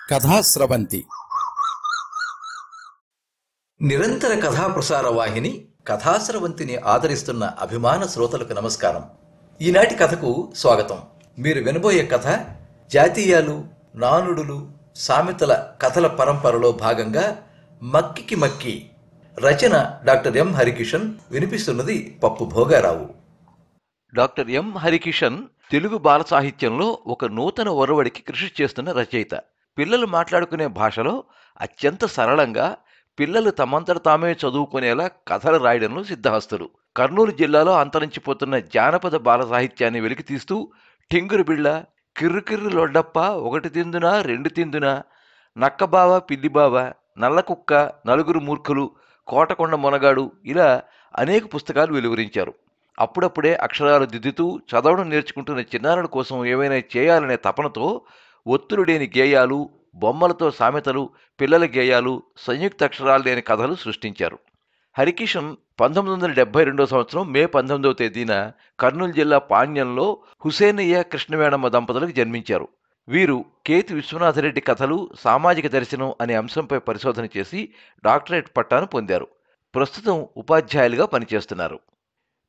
కథాస్రవంతి నిరంతర కథా ప్రసార వాహిని కథాస్రవంతిని ఆదరిస్తున్న అభిమాన శ్రోతలకు నమస్కారం. ఈనాటి కథకు స్వాగతం. మీరు వినబోయే కథ జాతీయాలు, నానుడులు, సామెతల కథల పరంపరలో భాగంగా మక్కికి మక్కి. రచన డాక్టర్ ఎం హరికిషన్. వినిపిస్తున్నది పప్పు భోగారావు. డాక్టర్ ఎం హరికిషన్ తెలుగు బాల సాహిత్యంలో ఒక నూతన ఒరవడికి కృషి చేస్తున్న రచయిత. పిల్లలు మాట్లాడుకునే భాషలో అత్యంత సరళంగా పిల్లలు తమంతట తామే చదువుకునేలా కథలు రాయడంలో సిద్ధహస్తులు. కర్నూలు జిల్లాలో అంతరించిపోతున్న జానపద బాల సాహిత్యాన్ని వెలికితీస్తూ టింగురు బిళ్ళ, కిర్రుకిర్రు లొడ్డప్ప, ఒకటి తిందునా రెండు తిందునా, నక్కబావ పిల్లిబావ, నల్లకుక్క, నలుగురు మూర్ఖులు, కోటకొండ మొనగాడు ఇలా అనేక పుస్తకాలు వెలువరించారు. అప్పుడప్పుడే అక్షరాలు దిద్దుతూ చదవడం నేర్చుకుంటున్న చిన్నారుల కోసం ఏమైనా చేయాలనే తపనతో ఒత్తులు లేని గేయాలు, బొమ్మలతో సామెతలు, పిల్లల గేయాలు, సంయుక్త అక్షరాలు లేని కథలు సృష్టించారు. హరికిషన్ 1972 సంవత్సరం మే 19వ తేదీన కర్నూలు జిల్లా పాణ్యంలో హుసేనయ్య కృష్ణవేణమ్మ దంపతులకు జన్మించారు. వీరు కేతి విశ్వనాథరెడ్డి కథలు, సామాజిక దర్శనం అనే అంశంపై పరిశోధన చేసి డాక్టరేట్ పట్టాను పొందారు. ప్రస్తుతం ఉపాధ్యాయులుగా పనిచేస్తున్నారు.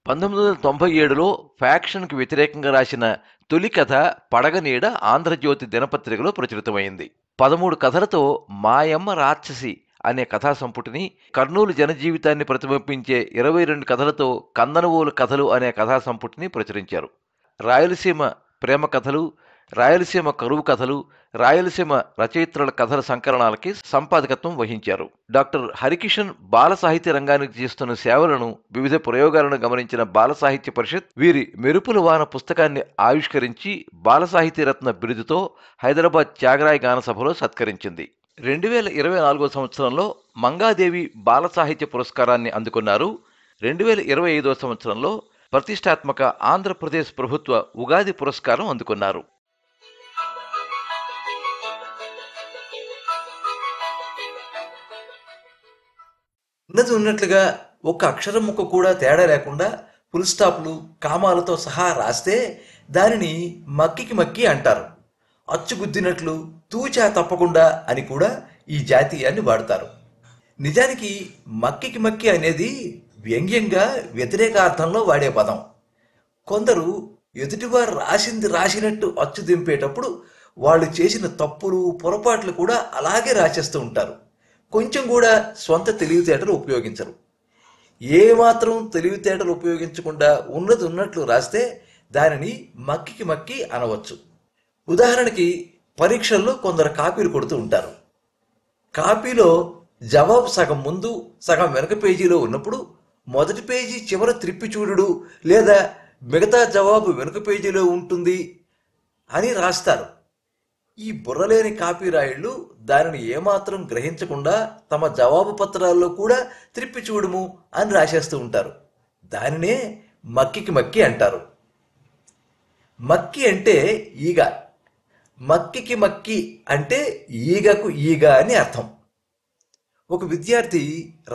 1997లో ఫ్యాక్షన్కు వ్యతిరేకంగా రాసిన తొలి కథ పడగనీడ ఆంధ్రజ్యోతి దినపత్రికలో ప్రచురితమైంది. 13 కథలతో మాయమ్మ రాక్షసి అనే కథా సంపుటిని, కర్నూలు జనజీవితాన్ని ప్రతిబింబించే 22 కథలతో కందనవోలు కథలు అనే కథా సంపుటిని ప్రచురించారు. రాయలసీమ ప్రేమ కథలు, రాయలసీమ కరువు కథలు, రాయలసీమ రచయిత్రుల కథల సంకలనాలకి సంపాదకత్వం వహించారు. డాక్టర్ హరికిషన్ బాల సాహిత్య రంగానికి చేస్తున్న సేవలను, వివిధ ప్రయోగాలను గమనించిన బాల సాహిత్య పరిషత్ వీరి మెరుపుల వాన పుస్తకాన్ని ఆవిష్కరించి బాల సాహితీ రత్న బిరుదుతో హైదరాబాద్ త్యాగరాయ గాన సభలో సత్కరించింది. 2024 సంవత్సరంలో మంగాదేవి బాల సాహిత్య పురస్కారాన్ని అందుకున్నారు. 2025 సంవత్సరంలో ప్రతిష్టాత్మక ఆంధ్రప్రదేశ్ ప్రభుత్వ ఉగాది పురస్కారం అందుకున్నారు. ఉన్నది ఉన్నట్లుగా ఒక్క అక్షరం ముక్క కూడా తేడా లేకుండా ఫుల్ స్టాప్లు, కామాలతో సహా రాస్తే దానిని మక్కికి మక్కి అంటారు. అచ్చుగుద్దినట్లు, తూచా తప్పకుండా అని కూడా ఈ జాతీయాన్ని వాడతారు. నిజానికి మక్కికి మక్కి అనేది వ్యంగ్యంగా వ్యతిరేకార్థంలో వాడే పదం. కొందరు ఎదుటివారు రాసింది రాసినట్టు అచ్చు దింపేటప్పుడు వాళ్ళు చేసిన తప్పులు, పొరపాట్లు కూడా అలాగే రాసేస్తూ ఉంటారు. కొంచెం కూడా స్వంత తెలివితేటలు ఉపయోగించరు. ఏమాత్రం తెలివితేటలు ఉపయోగించకుండా ఉన్నది ఉన్నట్లు రాస్తే దానిని మక్కికి మక్కి అనవచ్చు. ఉదాహరణకి పరీక్షల్లో కొందరు కాపీలు కొడుతూ ఉంటారు. కాపీలో జవాబు సగం ముందు, సగం వెనక పేజీలో ఉన్నప్పుడు మొదటి పేజీ చివర త్రిప్పి చూడుడు, లేదా మిగతా జవాబు వెనుక పేజీలో ఉంటుంది అని రాస్తారు. ఈ బుర్రలేని కాపీరాయుళ్ళు దానిని ఏమాత్రం గ్రహించకుండా తమ జవాబు పత్రాల్లో కూడా త్రిప్పి చూడుము అని రాసేస్తూ ఉంటారు. దానినే మక్కికి మక్కి అంటారు. మక్కి అంటే ఈగ, మక్కికి మక్కి అంటే ఈగకు ఈగ అని అర్థం. ఒక విద్యార్థి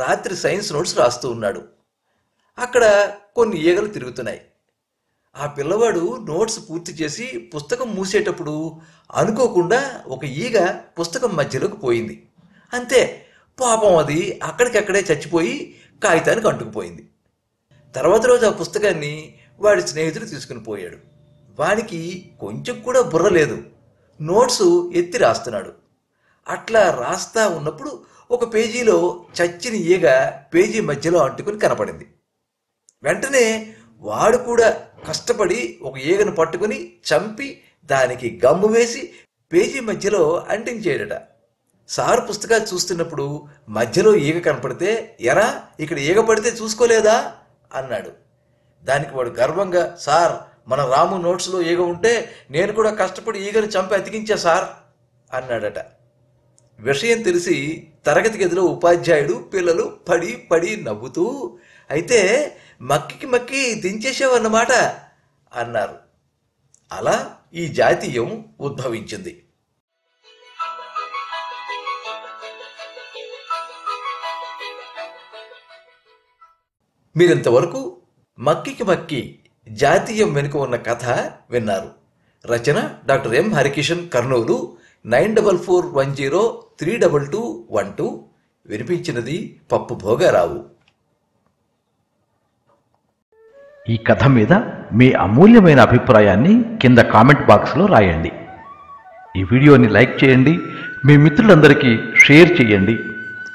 రాత్రి సైన్స్ నోట్స్ రాస్తూ ఉన్నాడు. అక్కడ కొన్ని ఈగలు తిరుగుతున్నాయి. ఆ పిల్లవాడు నోట్స్ పూర్తి చేసి పుస్తకం మూసేటప్పుడు అనుకోకుండా ఒక ఈగ పుస్తకం మధ్యలోకి పోయింది. అంతే, పాపం అది అక్కడికక్కడే చచ్చిపోయి కాగితానికి అంటుకుపోయింది. తర్వాత రోజు ఆ పుస్తకాన్ని వాడి స్నేహితుడు తీసుకుని పోయాడు. వానికి కొంచెం కూడా బుర్ర లేదు. నోట్సు ఎత్తి రాస్తున్నాడు. అట్లా రాస్తా ఉన్నప్పుడు ఒక పేజీలో చచ్చిన ఈగ పేజీ మధ్యలో అంటుకుని కనపడింది. వెంటనే వాడు కూడా కష్టపడి ఒక ఈగను పట్టుకుని చంపి దానికి గమ్ము వేసి పేజీ మధ్యలో అంటించేయడట. సార్ పుస్తకాలు చూస్తున్నప్పుడు మధ్యలో ఈగ కనపడితే, ఎరా ఇక్కడ ఈగ పడితే చూసుకోలేదా అన్నాడు. దానికి వాడు గర్వంగా, సార్ మన రాము నోట్స్లో ఈగ ఉంటే నేను కూడా కష్టపడి ఈగను చంపి అతికించా సార్ అన్నాడట. విషయం తెలిసి తరగతి గదిలో ఉపాధ్యాయుడు, పిల్లలు పడి పడి నవ్వుతూ, అయితే మక్కికి మక్కి దించేసావన్నమాట అన్నారు. అలా ఈ జాతీయం ఉద్భవించింది. మీరింతవరకు మక్కికి మక్కి జాతీయం వెనుక ఉన్న కథ విన్నారు. రచన డాక్టర్ ఎం హరికిషన్, కర్నూలు. 9441032212. వినిపించినది పప్పు భోగారావు. ఈ కథ మీద మీ అమూల్యమైన అభిప్రాయాన్ని కింద కామెంట్ బాక్స్లో రాయండి. ఈ వీడియోని లైక్ చేయండి, మీ మిత్రులందరికీ షేర్ చేయండి.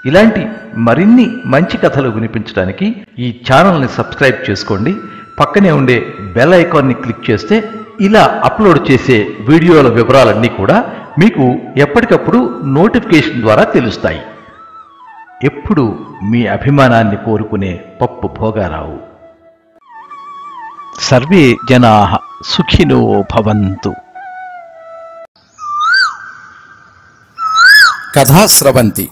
ఇలాంటి మరిన్ని మంచి కథలు వినిపించడానికి ఈ ఛానల్ని సబ్స్క్రైబ్ చేసుకోండి. పక్కనే ఉండే బెల్ ఐకాన్ని క్లిక్ చేస్తే ఇలా అప్లోడ్ చేసే వీడియోల వివరాలన్నీ కూడా మీకు ఎప్పటికప్పుడు నోటిఫికేషన్ ద్వారా తెలుస్తాయి. ఎప్పుడు మీ అభిమానాన్ని కోరుకునే పప్పు భోగారావు. సర్వే జనాః సుఖినో భవంతు. కథా స్రవంతి.